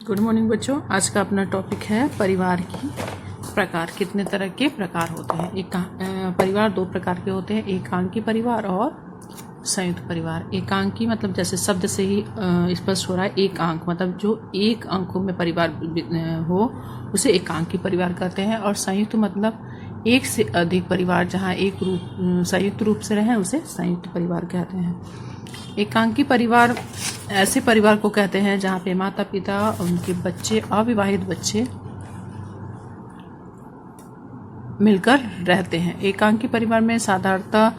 Good morning बच्चों। आज का अपना टॉपिक है परिवार की प्रकार। कितने तरह के प्रकार होते हैं। परिवार दो प्रकार के होते हैं, एकांकी परिवार और संयुक्त परिवार। एकांकी मतलब जैसे शब्द से ही स्पष्ट हो रहा है, एकांक मतलब जो एक अंकों में परिवार हो उसे एकांकी परिवार कहते हैं। और संयुक्त मतलब एक से अधिक परिवार जहाँ एक संयुक्त रूप से रहें उसे संयुक्त परिवार कहते हैं। एकांकी परिवार ऐसे परिवार को कहते हैं जहाँ पे माता पिता, उनके बच्चे, अविवाहित बच्चे मिलकर रहते हैं। एकांकी परिवार में साधारणतः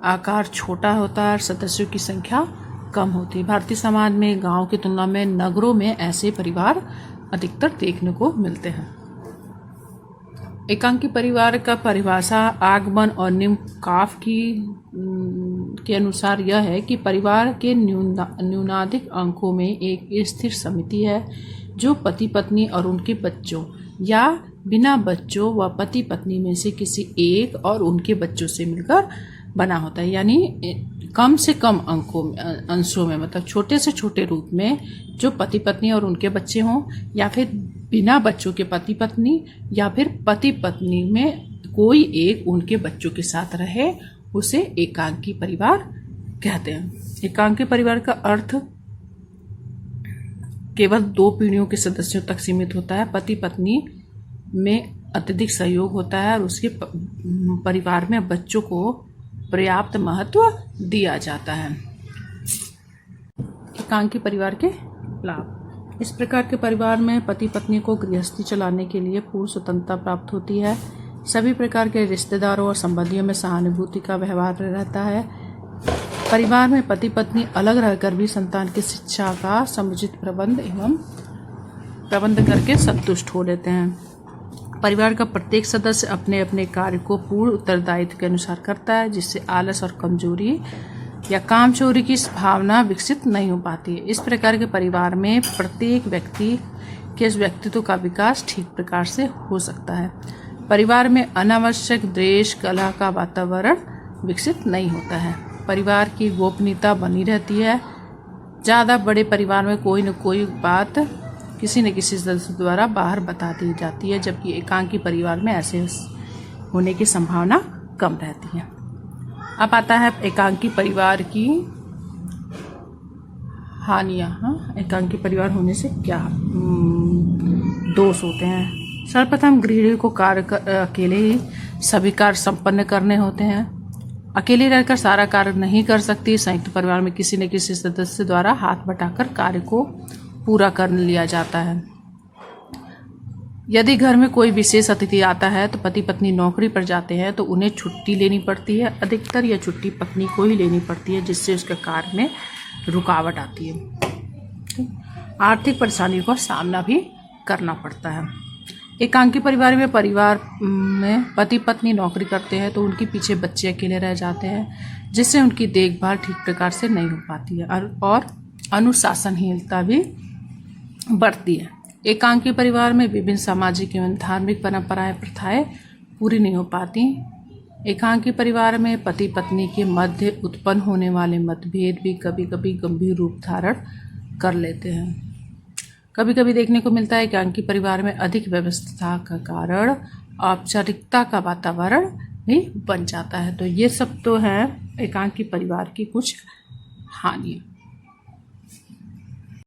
आकार छोटा होता है और सदस्यों की संख्या कम होती है। भारतीय समाज में गांव की तुलना में नगरों में ऐसे परिवार अधिकतर देखने को मिलते हैं। एकांकी परिवार का परिभाषा आगमन और निम्न काफ के अनुसार यह है कि परिवार के न्यूनाधिक अंकों में एक स्थिर समिति है जो पति पत्नी और उनके बच्चों या बिना बच्चों व पति पत्नी में से किसी एक और उनके बच्चों से मिलकर बना होता है। यानी कम से कम अंशों में मतलब छोटे से छोटे रूप में जो पति पत्नी और उनके बच्चे हों, या फिर बिना बच्चों के पति पत्नी, या फिर पति पत्नी में कोई एक उनके बच्चों के साथ रहे, उसे एकांकी परिवार कहते हैं। एकांकी परिवार का अर्थ केवल दो पीढ़ियों के सदस्यों तक सीमित होता है। पति पत्नी में अत्यधिक सहयोग होता है और उसके परिवार में बच्चों को पर्याप्त महत्व दिया जाता है। एकांकी परिवार के लाभ। इस प्रकार के परिवार में पति पत्नी को गृहस्थी चलाने के लिए पूर्ण स्वतंत्रता प्राप्त होती है। सभी प्रकार के रिश्तेदारों और संबंधियों में सहानुभूति का व्यवहार रहता है। परिवार में पति पत्नी अलग रहकर भी संतान की शिक्षा का समुचित प्रबंध करके संतुष्ट हो लेते हैं। परिवार का प्रत्येक सदस्य अपने अपने कार्य को पूर्ण उत्तरदायित्व के अनुसार करता है, जिससे आलस और कमजोरी या कामचोरी की भावना विकसित नहीं हो पाती है। इस प्रकार के परिवार में प्रत्येक व्यक्ति के व्यक्तित्व का विकास ठीक प्रकार से हो सकता है। परिवार में अनावश्यक द्वेष कलह का वातावरण विकसित नहीं होता है। परिवार की गोपनीयता बनी रहती है। ज़्यादा बड़े परिवार में कोई न कोई बात किसी न किसी सदस्य द्वारा बाहर बता दी जाती है, जबकि एकांकी परिवार में ऐसे होने की संभावना कम रहती है। अब आता है एकांकी परिवार की हानियाँ। एकांकी परिवार होने से क्या दोष होते हैं। सर्वप्रथम गृहिणी को अकेले ही सभी कार्य संपन्न करने होते हैं। अकेले रहकर सारा कार्य नहीं कर सकती। संयुक्त परिवार में किसी न किसी सदस्य द्वारा हाथ बटाकर कार्य को पूरा कर लिया जाता है। यदि घर में कोई विशेष अतिथि आता है तो पति पत्नी नौकरी पर जाते हैं तो उन्हें छुट्टी लेनी पड़ती है। अधिकतर यह छुट्टी पत्नी को ही लेनी पड़ती है, जिससे उसके कार्य में रुकावट आती है। आर्थिक परेशानियों का सामना भी करना पड़ता है। एकांकी परिवार में पति पत्नी नौकरी करते हैं तो उनके पीछे बच्चे अकेले रह जाते हैं, जिससे उनकी देखभाल ठीक प्रकार से नहीं हो पाती है और अनुशासनहीनता भी बढ़ती है। एकांकी परिवार में विभिन्न सामाजिक एवं धार्मिक परंपराएं प्रथाएं पूरी नहीं हो पाती। एकांकी परिवार में पति पत्नी के मध्य उत्पन्न होने वाले मतभेद भी कभी कभी गंभीर रूप धारण कर लेते हैं। कभी कभी देखने को मिलता है एकांकी परिवार में अधिक व्यवस्था का कारण औपचारिकता का वातावरण भी बन जाता है। तो ये सब तो है एकांकी परिवार की कुछ हानियाँ।